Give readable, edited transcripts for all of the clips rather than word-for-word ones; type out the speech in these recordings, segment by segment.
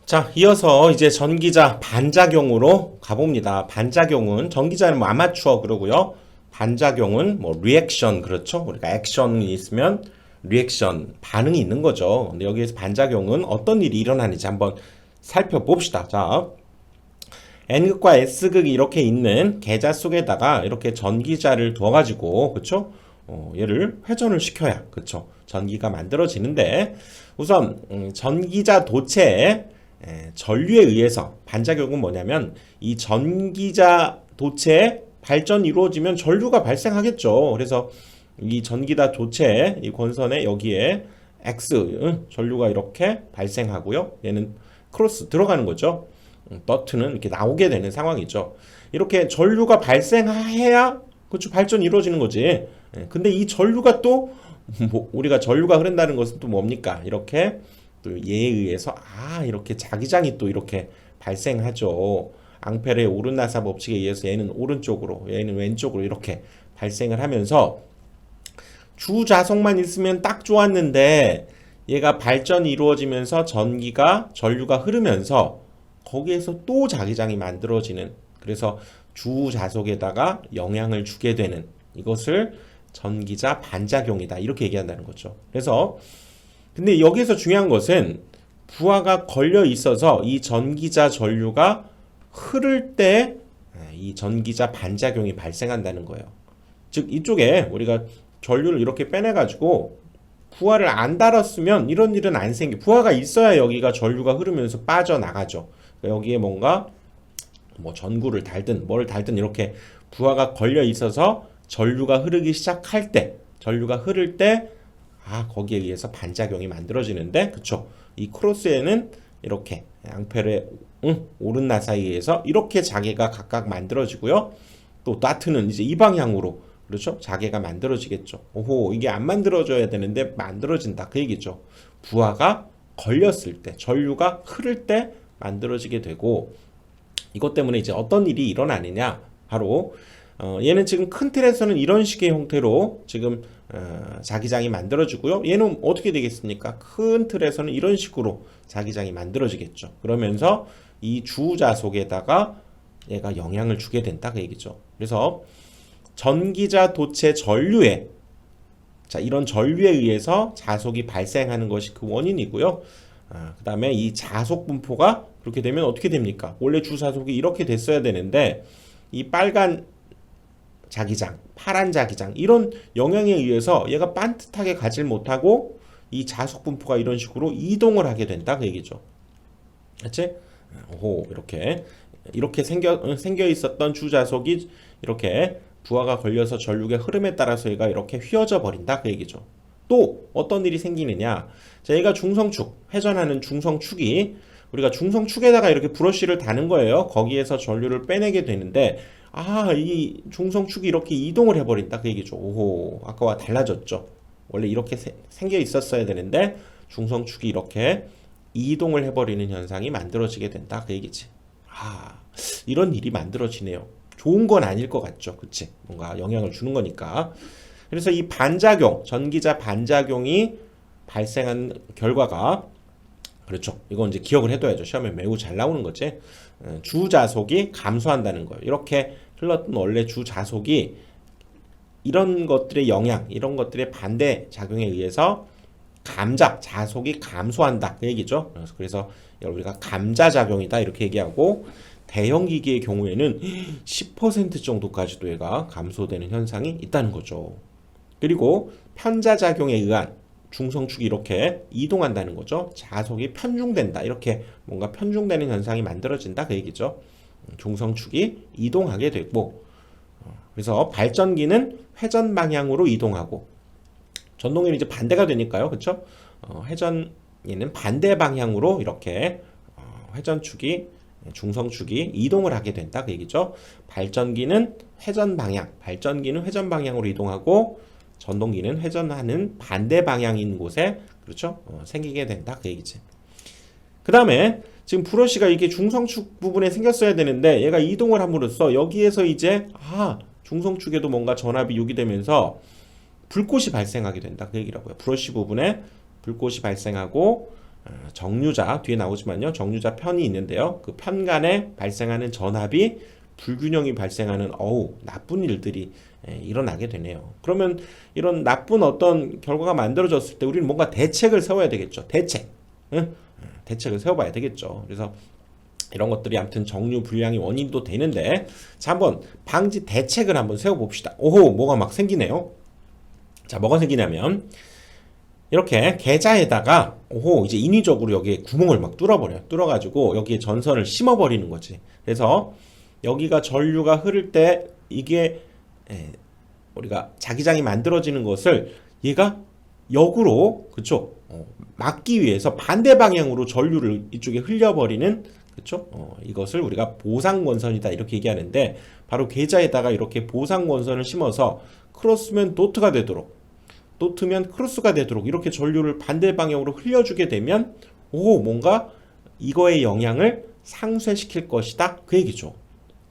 자, 이어서 이제 전기자 반작용으로 가봅니다. 반작용은 전기자는 뭐 아마추어 그러고요. 반작용은 뭐 리액션 그렇죠. 우리가 액션이 있으면 리액션 반응이 있는 거죠. 근데 여기에서 반작용은 어떤 일이 일어나는지 한번 살펴봅시다. 자, N극과 S극이 이렇게 있는 계자 속에다가 이렇게 전기자를 두어가지고 그렇죠? 얘를 회전을 시켜야 그렇죠? 전기가 만들어지는데 우선 전기자 도체에 전류에 의해서 반작용은 뭐냐면 이 전기자 도체에 발전이 이루어지면 전류가 발생하겠죠. 그래서 이 전기자 도체 이 권선에 여기에 X 전류가 이렇게 발생하고요. 얘는 크로스 들어가는 거죠. 너트는 이렇게 나오게 되는 상황이죠. 이렇게 전류가 발생해야 그렇죠 발전이 이루어지는 거지. 근데 이 전류가 또 뭐 우리가 전류가 흐른다는 것은 또 뭡니까? 이렇게 또 얘에 의해서 이렇게 자기장이 또 이렇게 발생하죠. 앙페르의 오른나사 법칙에 의해서 얘는 오른쪽으로 얘는 왼쪽으로 이렇게 발생을 하면서 주자석만 있으면 딱 좋았는데 얘가 발전이 이루어지면서 전류가 흐르면서 거기에서 또 자기장이 만들어지는 그래서 주자석에다가 영향을 주게 되는 이것을 전기자 반작용이다 이렇게 얘기한다는 거죠. 그래서 근데 여기서 중요한 것은 부하가 걸려 있어서 이 전기자 전류가 흐를 때 이 전기자 반작용이 발생한다는 거예요. 즉 이쪽에 우리가 전류를 이렇게 빼내가지고 부하를 안 달았으면 이런 일은 안 생겨. 부하가 있어야 여기가 전류가 흐르면서 빠져나가죠. 그러니까 여기에 뭔가 뭐 전구를 달든 뭘 달든 이렇게 부하가 걸려 있어서 전류가 흐르기 시작할 때, 전류가 흐를 때, 거기에 의해서 반작용이 만들어지는데, 그쵸? 이 크로스에는 이렇게 앙페르의 오른나사에 의해서 이렇게 자개가 각각 만들어지고요. 또 다트는 이제 이 방향으로 그렇죠? 자개가 만들어지겠죠. 오호, 이게 안 만들어져야 되는데 만들어진다. 그 얘기죠. 부하가 걸렸을 때, 전류가 흐를 때 만들어지게 되고, 이것 때문에 이제 어떤 일이 일어나느냐? 바로 얘는 지금 큰 틀에서는 이런 식의 형태로 지금 자기장이 만들어지고요. 얘는 어떻게 되겠습니까? 큰 틀에서는 이런 식으로 자기장이 만들어지겠죠. 그러면서 이 주자속에다가 얘가 영향을 주게 된다 그 얘기죠. 그래서 전기자 도체 전류에 이런 전류에 의해서 자속이 발생하는 것이 그 원인이고요. 그 다음에 이 자속 분포가 그렇게 되면 어떻게 됩니까? 원래 주자속이 이렇게 됐어야 되는데 이 빨간 자기장, 파란 자기장 이런 영향에 의해서 얘가 반듯하게 가질 못하고 이 자속 분포가 이런 식으로 이동을 하게 된다 그 얘기죠. 그렇지? 오, 이렇게 생겨 있었던 주자속이 이렇게 부하가 걸려서 전류의 흐름에 따라서 얘가 이렇게 휘어져 버린다 그 얘기죠. 또 어떤 일이 생기느냐? 자, 얘가 중성축, 회전하는 중성축이 우리가 중성축에다가 이렇게 브러쉬를 다는 거예요. 거기에서 전류를 빼내게 되는데 이 중성축이 이렇게 이동을 해버린다 그 얘기죠. 오호, 아까와 달라졌죠. 원래 이렇게 생겨 있었어야 되는데 중성축이 이렇게 이동을 해버리는 현상이 만들어지게 된다 그 얘기지. 이런 일이 만들어지네요. 좋은 건 아닐 것 같죠. 그치? 뭔가 영향을 주는 거니까. 그래서 이 반작용, 전기자 반작용이 발생한 결과가 그렇죠. 이건 이제 기억을 해둬야죠. 시험에 매우 잘 나오는 거지. 주자속이 감소한다는 거예요. 이렇게 흘렀던 원래 주자속이 이런 것들의 영향, 이런 것들의 반대 작용에 의해서 자속이 감소한다. 그 얘기죠. 그래서 우리가 감자작용이다. 이렇게 얘기하고 대형 기기의 경우에는 10% 정도까지도 얘가 감소되는 현상이 있다는 거죠. 그리고 편자작용에 의한 중성축이 이렇게 이동한다는 거죠. 자속이 편중된다. 이렇게 뭔가 편중되는 현상이 만들어진다. 그 얘기죠. 중성축이 이동하게 되고 그래서 발전기는 회전 방향으로 이동하고 전동기는 이제 반대가 되니까요. 그렇죠? 회전기는 반대 방향으로 이렇게 회전축이 중성축이 이동을 하게 된다. 그 얘기죠. 발전기는 회전 방향으로 이동하고 전동기는 회전하는 반대 방향인 곳에 그렇죠? 생기게 된다 그 얘기지. 그 다음에 지금 브러쉬가 이렇게 중성축 부분에 생겼어야 되는데 얘가 이동을 함으로써 여기에서 이제 중성축에도 뭔가 전압이 유기되면서 불꽃이 발생하게 된다 그 얘기라고요. 브러쉬 부분에 불꽃이 발생하고 정류자 뒤에 나오지만요. 정류자 편이 있는데요. 그 편 간에 발생하는 전압이 불균형이 발생하는 나쁜 일들이 일어나게 되네요. 그러면 이런 나쁜 어떤 결과가 만들어졌을 때 우리는 뭔가 대책을 세워야 되겠죠. 대책. 응? 대책을 세워봐야 되겠죠. 그래서 이런 것들이 아무튼 정류 불량이 원인도 되는데, 자, 한번 방지 대책을 한번 세워봅시다. 뭐가 막 생기네요. 자, 뭐가 생기냐면 이렇게 계자에다가 이제 인위적으로 여기에 구멍을 막 뚫어버려요. 뚫어가지고 여기에 전선을 심어버리는 거지. 그래서 여기가 전류가 흐를 때 이게 우리가 자기장이 만들어지는 것을 얘가 역으로, 그쵸? 막기 위해서 반대 방향으로 전류를 이쪽에 흘려버리는, 그쵸? 이것을 우리가 보상권선이다 이렇게 얘기하는데, 바로 계자에다가 이렇게 보상권선을 심어서 크로스면 도트가 되도록, 도트면 크로스가 되도록 이렇게 전류를 반대 방향으로 흘려주게 되면 뭔가 이거의 영향을 상쇄시킬 것이다 그 얘기죠.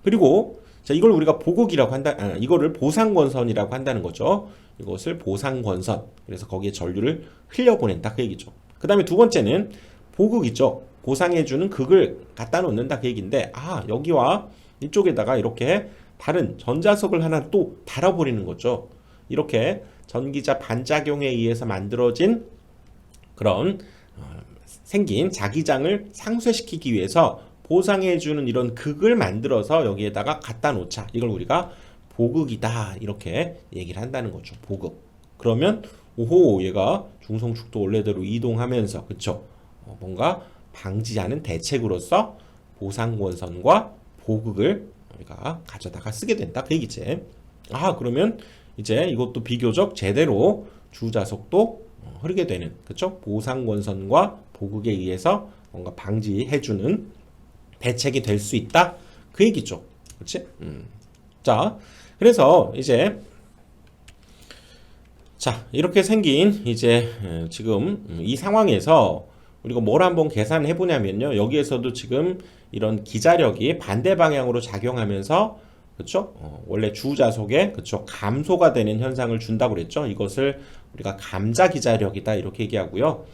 그리고 자, 이걸 우리가 보극이라고 한다. 이거를 보상권선이라고 한다는 거죠. 이것을 보상권선. 그래서 거기에 전류를 흘려보낸다 그 얘기죠. 그 다음에 두 번째는 보극이죠. 보상해주는 극을 갖다 놓는다 그 얘기인데, 여기와 이쪽에다가 이렇게 다른 전자석을 하나 또 달아버리는 거죠. 이렇게 전기자 반작용에 의해서 만들어진 그런 생긴 자기장을 상쇄시키기 위해서 보상해주는 이런 극을 만들어서 여기에다가 갖다 놓자. 이걸 우리가 보극이다 이렇게 얘기를 한다는 거죠. 보극. 그러면 얘가 중성축도 원래대로 이동하면서, 그쵸? 뭔가 방지하는 대책으로서 보상권선과 보극을 우리가 가져다가 쓰게 된다 그 얘기지. 그러면 이제 이것도 비교적 제대로 주자석도 흐르게 되는, 그쵸? 보상권선과 보극에 의해서 뭔가 방지해주는 대책이 될 수 있다 그 얘기죠. 그렇지? 자, 그래서 이제 이렇게 생긴 이제 지금 이 상황에서 우리가 뭘 한번 계산을 해보냐면요. 여기에서도 지금 이런 기자력이 반대 방향으로 작용하면서, 그렇죠? 원래 주자속에, 그렇죠? 감소가 되는 현상을 준다고 그랬죠. 이것을 우리가 감자 기자력이다 이렇게 얘기하고요.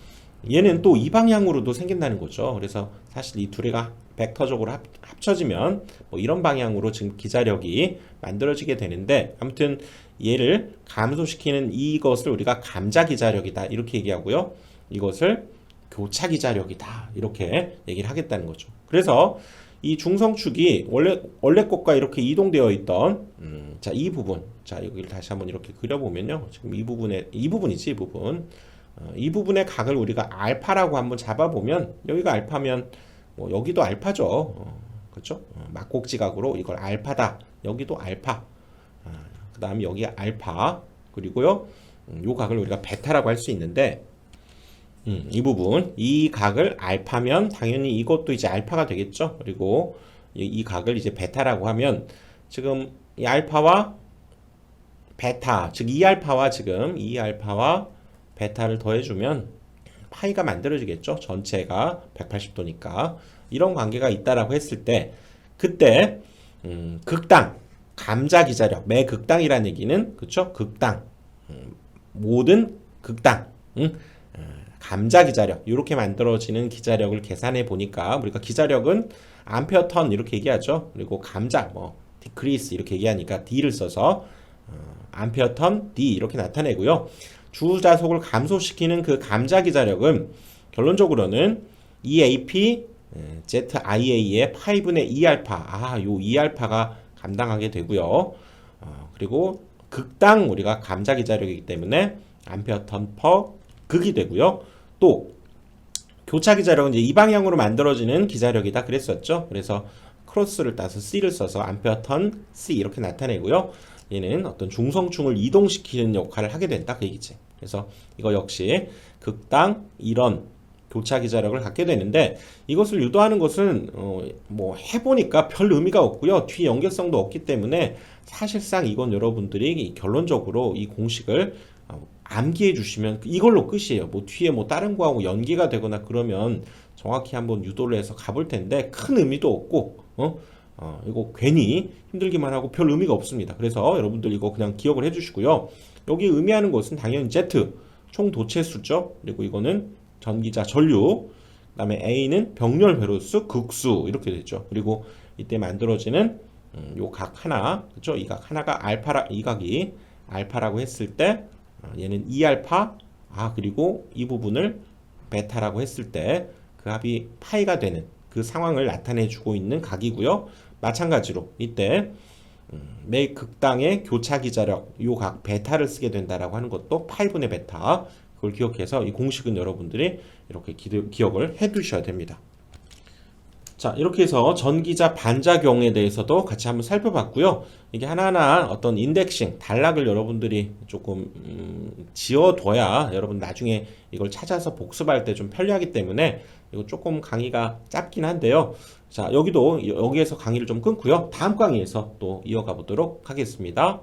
얘는 또 이 방향으로도 생긴다는 거죠. 그래서 사실 이 두 개가 벡터적으로 합쳐지면 뭐 이런 방향으로 지금 기자력이 만들어지게 되는데, 아무튼 얘를 감소시키는 이것을 우리가 감자 기자력이다 이렇게 얘기하고요. 이것을 교차 기자력이다 이렇게 얘기를 하겠다는 거죠. 그래서 이 중성축이 원래 것과 이렇게 이동되어 있던 이 부분, 여기를 다시 한번 이렇게 그려보면요. 지금 이 부분이지 이 부분. 이 부분의 각을 우리가 알파라고 한번 잡아보면, 여기가 알파면 여기도 알파죠. 그렇죠? 막곡지각으로 이걸 알파다. 여기도 알파. 그 다음 여기 알파. 그리고요, 요 각을 우리가 베타라고 할 수 있는데, 이 부분, 이 각을 알파면 당연히 이것도 이제 알파가 되겠죠. 그리고 이 각을 이제 베타라고 하면, 지금 이 알파와 베타, 즉 이 알파와 베타를 더해주면 파이가 만들어지겠죠. 전체가 180도니까 이런 관계가 있다라고 했을 때, 그때 극당 감자 기자력, 매 극당이라는 얘기는, 그쵸? 극당, 모든 극당, 감자 기자력, 이렇게 만들어지는 기자력을 계산해 보니까, 우리가 기자력은 암페어 턴 이렇게 얘기하죠. 그리고 감자 디크리스 이렇게 얘기하니까 D를 써서 암페어 턴 D 이렇게 나타내고요. 주자속을 감소시키는 그 감자 기자력은 결론적으로는 EAP ZIA의 파이분의 2알파, 요 2알파가 감당하게 되고요. 그리고 극당 우리가 감자 기자력이기 때문에 암페어 턴 퍼 극이 되고요. 또 교차 기자력은 이제 이 방향으로 만들어지는 기자력이다 그랬었죠. 그래서 크로스를 따서 C를 써서 암페어 턴 C 이렇게 나타내고요. 얘는 어떤 중성충을 이동시키는 역할을 하게 된다 그 얘기지. 그래서 이거 역시 극당 이런 교차 기자력을 갖게 되는데, 이것을 유도하는 것은 해보니까 별 의미가 없고요. 뒤에 연결성도 없기 때문에 사실상 이건 여러분들이 결론적으로 이 공식을 암기해 주시면 이걸로 끝이에요. 뒤에 다른 거하고 연계가 되거나 그러면 정확히 한번 유도를 해서 가볼 텐데 큰 의미도 없고 이거 괜히 힘들기만 하고 별 의미가 없습니다. 그래서 여러분들 이거 그냥 기억을 해주시고요. 여기 의미하는 것은 당연히 Z 총 도체수죠. 그리고 이거는 전기자 전류, 그다음에 A는 병렬 배로수 극수 이렇게 되죠. 그리고 이때 만들어지는 요 각 하나, 그렇죠? 이 각 하나가 알파라, 이 각이 알파라고 했을 때 얘는 2알파, 그리고 이 부분을 베타라고 했을 때 그 합이 파이가 되는 그 상황을 나타내 주고 있는 각이고요. 마찬가지로 이때 매 극당의 교차 기자력 요 각 베타를 쓰게 된다라고 하는 것도 파이분의 베타, 그걸 기억해서 이 공식은 여러분들이 이렇게 기억을 해 두셔야 됩니다. 자, 이렇게 해서 전기자 반작용에 대해서도 같이 한번 살펴봤고요. 이게 하나하나 어떤 인덱싱, 단락을 여러분들이 조금 지어둬야 여러분 나중에 이걸 찾아서 복습할 때 좀 편리하기 때문에 이거 조금 강의가 짧긴 한데요. 자, 여기에서 강의를 좀 끊고요. 다음 강의에서 또 이어가 보도록 하겠습니다.